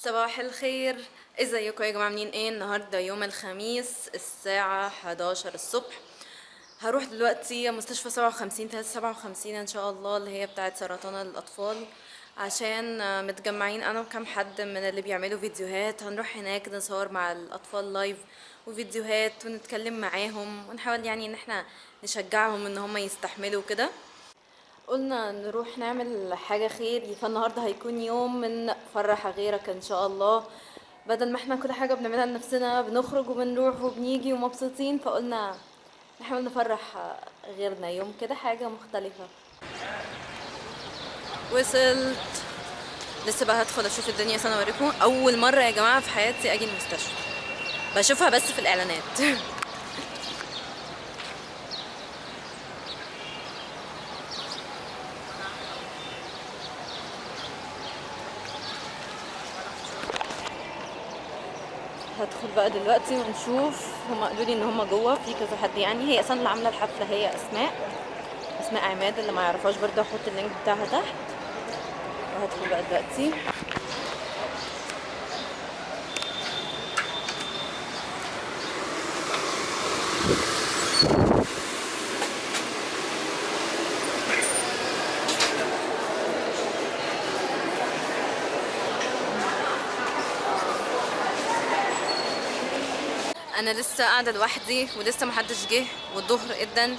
صباح الخير، ازيكم يا جماعه؟ عاملين ايه؟ النهارده يوم الخميس الساعه 11 الصبح. هروح دلوقتي مستشفى 57 ان شاء الله، اللي هي بتاعه سرطان الاطفال، عشان متجمعين انا وكام حد من اللي بيعملوا فيديوهات. هنروح هناك نصور مع الاطفال لايف وفيديوهات ونتكلم معاهم ونحاول يعني ان احنا نشجعهم ان هم يستحملوا كده. قلنا نروح نعمل حاجة خير، فالنهاردة هيكون يوم من فرح غيرك ان شاء الله. بدل ما احنا كل حاجة بنعملها لنفسنا، بنخرج وبنروح وبنيجي ومبسوطين، فقلنا نحاول نفرح غيرنا يوم كده، حاجة مختلفة. وصلت، لسه بقى هدخل اشوف الدنيا. سنة اوريكم اول مرة يا جماعة في حياتي اجي المستشفى، بشوفها بس في الاعلانات. هدخل بقى دلوقتي ونشوف. هم قالوا لي ان هم جوه في كذا حد، يعني هي اصلا اللي عامله الحفله هي اسماء عماد، اللي ما يعرفهاش برضه هحط اللينك بتاعها تحت. وهدخل بقى دلوقتي. انا لسه قاعده لوحدي ولسه محدش جه والظهر اذن،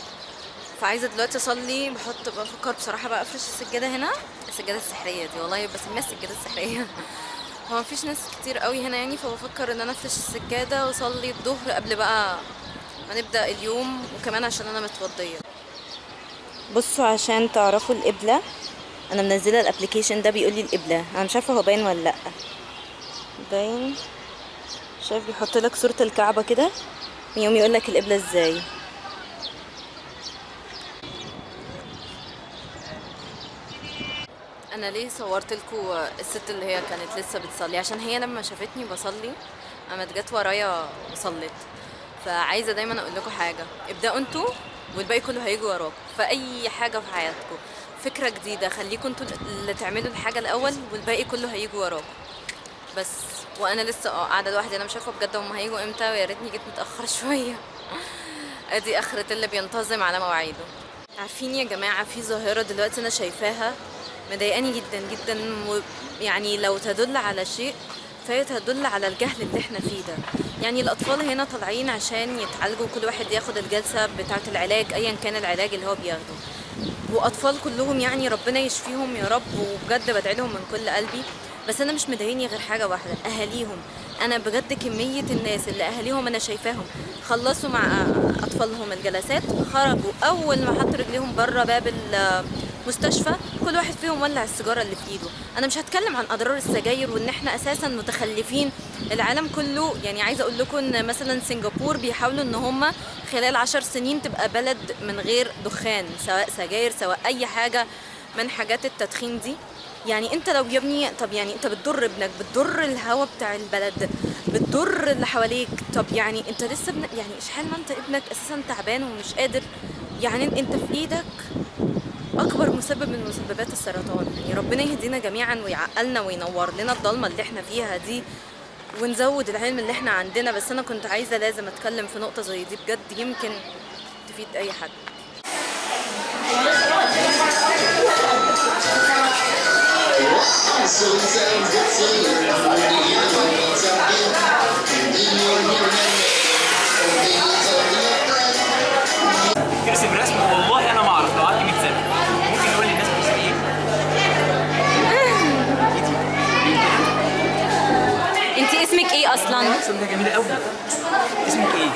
فعايزه دلوقتي اصلي. بفكر بصراحه بقى افرش السجاده هنا، السجاده السحريه دي، والله بسميها السجاده السحريه. هو مفيش ناس كتير قوي هنا يعني، فبفكر ان انا افرش السجاده واصلي الظهر قبل بقى ما نبدا اليوم، وكمان عشان انا متوضيه. بصوا عشان تعرفوا القبله، انا منزله الابلكيشن ده بيقول لي القبله. انا مش عارفه هو باين ولا لا. باين، شايف؟ بيحط لك صوره الكعبه كده، يوم يقول لك القبله ازاي. انا ليه صورت لكم الست اللي هي كانت لسه بتصلي؟ عشان هي لما شافتني بصلي قامت جت ورايا وصلت. فعايزه دايما اقول لكم حاجه: ابداوا انتوا والباقي كله هيجي وراكم في اي حاجه في حياتكم. فكره جديده، خليكم انتوا اللي تعملوا الحاجه الاول والباقي كله هيجي وراكم بس. وانا لسه قاعده لوحدي، انا مش عارفه بجد هم هيجوا امتى، ويا ريتني جيت متاخر شويه. ادي اخرة اللي بينتظم على مواعيده. عارفين يا جماعه، في ظاهره دلوقتي انا شايفاها مضايقاني جدا جدا، يعني لو تدل على شيء فهي تدل على الجهل اللي احنا فيه ده. يعني الاطفال هنا طالعين عشان يتعالجوا، كل واحد ياخد الجلسه بتاعه العلاج ايا كان العلاج اللي هو بياخده، واطفال كلهم يعني ربنا يشفيهم يا رب، وبجد بدعي لهم من كل قلبي. بس انا مش مضايقني غير حاجه واحده: اهاليهم. انا بجد كميه الناس اللي اهاليهم انا شايفاهم خلصوا مع اطفالهم الجلسات، خرجوا اول ما حط رجليهم بره باب المستشفى كل واحد فيهم ولع السيجاره اللي في ايده. انا مش هتكلم عن اضرار السجاير وان احنا اساسا متخلفين العالم كله. يعني عايزه اقول لكم ان مثلا سنغافور بيحاولوا ان هم خلال 10 سنين تبقى بلد من غير دخان، سواء سجاير سواء اي حاجه من حاجات التدخين دي. يعني انت لو يا ابني، طب يعني انت بتضر ابنك، بتضر الهواء بتاع البلد، بتضر اللي حواليك. طب يعني انت لسه يعني اشحال ما انت ابنك اساسا تعبان ومش قادر، يعني انت في ايدك اكبر مسبب من مسببات السرطان. يعني ربنا يهدينا جميعا ويعقلنا وينور لنا الضلمه اللي احنا فيها دي، ونزود العلم اللي احنا عندنا. بس انا كنت عايزه لازم اتكلم في نقطه زي دي بجد، يمكن تفيد اي حد. ترسم رسم؟ والله انا ما اعرف، لو قعدت 100 سنه ممكن نقول للناس بترسم ايه. انت اسمك ايه اصلا؟ الرسم ده جميل قوي. اسمك ايه؟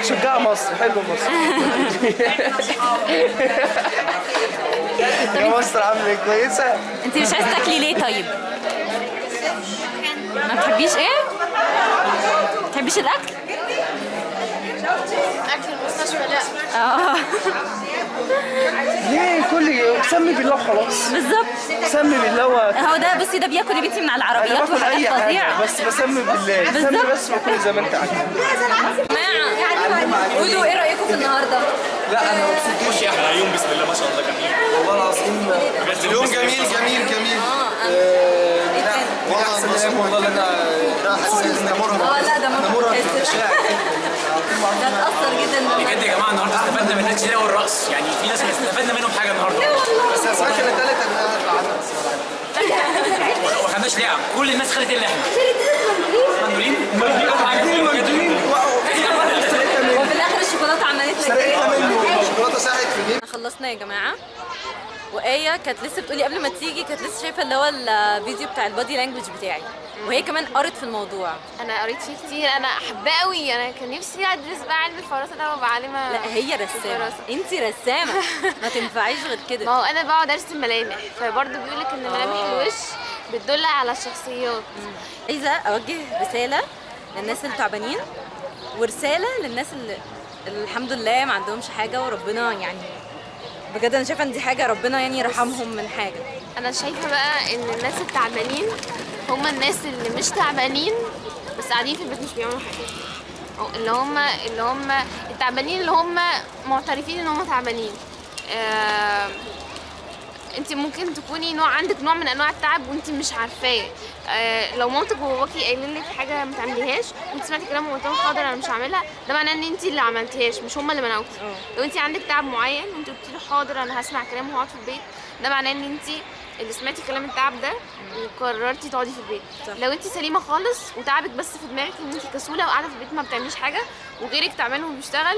شجاع مصر، حلو مصر. يا مصر عامله ايه؟ كويسه؟ انت مش عايزه تاكلي ليه طيب؟ ما بتحبيش ايه؟ ما بتحبيش الاكل؟ اكل المستشفى لا. ليه؟ كل سمي بالله وخلاص. بالظبط، سمي بالله اهو ده. بصي ده بياكل يا بنتي من على انا العربيات باكل اي وحاجات حاجه فظيعه. بس بسمي بالله. سمي بس وكل زي ما انت عايز. جماعه قولوا ايه رايكم النهارده؟ لا انا مبسوط خش يا احمد. يوم بسم الله ما شاء الله جميل. والله العظيم. اليوم جميل جميل جميل. من احسن الايام والله اللي انا حاسس ان مرهق. لا ده مرهق. ده اتأثر جدا بجد يا جماعه النهارده استفدنا من الشراء والرقص، يعني في ناس استفدنا منهم حاجه النهارده. بس اسمها كانت ثالثه ان انا اتعلم. ما خدناش لعب، كل الناس خدت اللي احنا. مندولين؟ وفي الاخر الشوكولاته عملت لك سرقتها ايه؟ منه الشوكولاته ساحت في جيبي. احنا خلصنا يا جماعه، وآية كانت لسه بتقولي قبل ما تيجي، كانت لسه شايفه اللي هو الفيديو بتاع البادي لانجوج بتاعي، وهي كمان قرت في الموضوع. انا قريت فيه كتير، انا حباه قوي. انا كان نفسي ادرس بقى علم الفراسه ده وابقى عالمه. لا هي رسامه، انت رسامه ما تنفعيش غير ما كده. هو انا بقعد ارسم ملامح، فبرضه بيقولك ان ملامح الوش بتدل على الشخصيات. عايزه اوجه رساله للناس اللي تعبانين، ورساله للناس اللي الحمد لله ما عندهمش حاجه، وربنا يعني بجد انا شايفه ان دي حاجه ربنا يعني يرحمهم من حاجه. انا شايفه بقى ان الناس التعبانين هم الناس اللي مش تعبانين بس قاعدين في البيت مش بيعملوا حاجه، أو اللي هم التعبانين اللي هم معترفين ان هم تعبانين. انت ممكن تكوني عندك نوع من انواع التعب وانت مش عارفاه. لو مامتك وباباكي قايلين لك حاجه ما تعمليهاش وانت سمعتي كلامهم وقلت لهم حاضر انا مش هعملها، ده معناه ان انت اللي عملتيهاش مش هم اللي منعوكي. لو انت عندك تعب معين وانت قلتي له حاضر انا هسمع كلامه وهقعد في البيت، ده معناه ان انت اللي سمعتي كلام التعب ده وقررتي تقعدي في البيت. لو انت سليمه خالص وتعبك بس في دماغك ان انت كسوله وقاعده في البيت ما بتعمليش حاجه وغيرك تعبان وبيشتغل،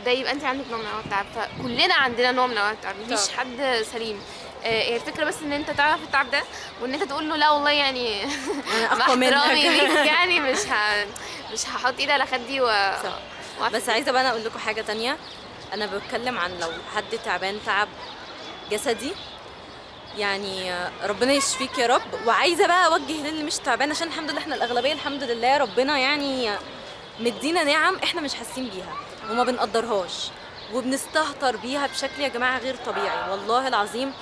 ده يبقى انت عندك نوع من انواع التعب. فكلنا عندنا نوع من انواع التعب، مفيش حد سليم. هي الفكره بس ان انت تعرف التعب ده وان انت تقول له لا والله يعني مع أقوى منك. احترامي ليك يعني مش هحط ايدي على خدي بس عايزه بقى انا اقول لكم حاجه تانية. انا بتكلم عن لو حد تعبان تعب جسدي، يعني ربنا يشفيك يا رب. وعايزه بقى اوجه للي مش تعبان، عشان الحمد لله احنا الاغلبيه الحمد لله ربنا يعني مدينا نعم احنا مش حاسين بيها وما بنقدرهاش وبنستهتر بيها بشكل يا جماعه غير طبيعي. والله العظيم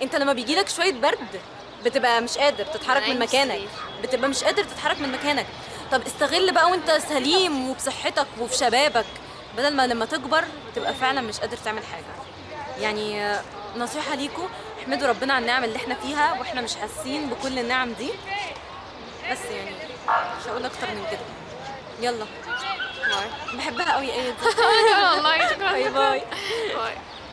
انت لما بيجيلك شويه برد بتبقى مش قادر تتحرك من مكانك، بتبقى مش قادر تتحرك من مكانك. طب استغل بقى وانت سليم وبصحتك وفي شبابك، بدل ما لما تكبر تبقى فعلا مش قادر تعمل حاجه. يعني نصيحه ليكم، احمدوا ربنا على النعم اللي احنا فيها واحنا مش حاسين بكل النعم دي. بس يعني مش هقول اكتر من كده. يلا بحبها قوي ايه دي. والله شكرا. باي باي. باي.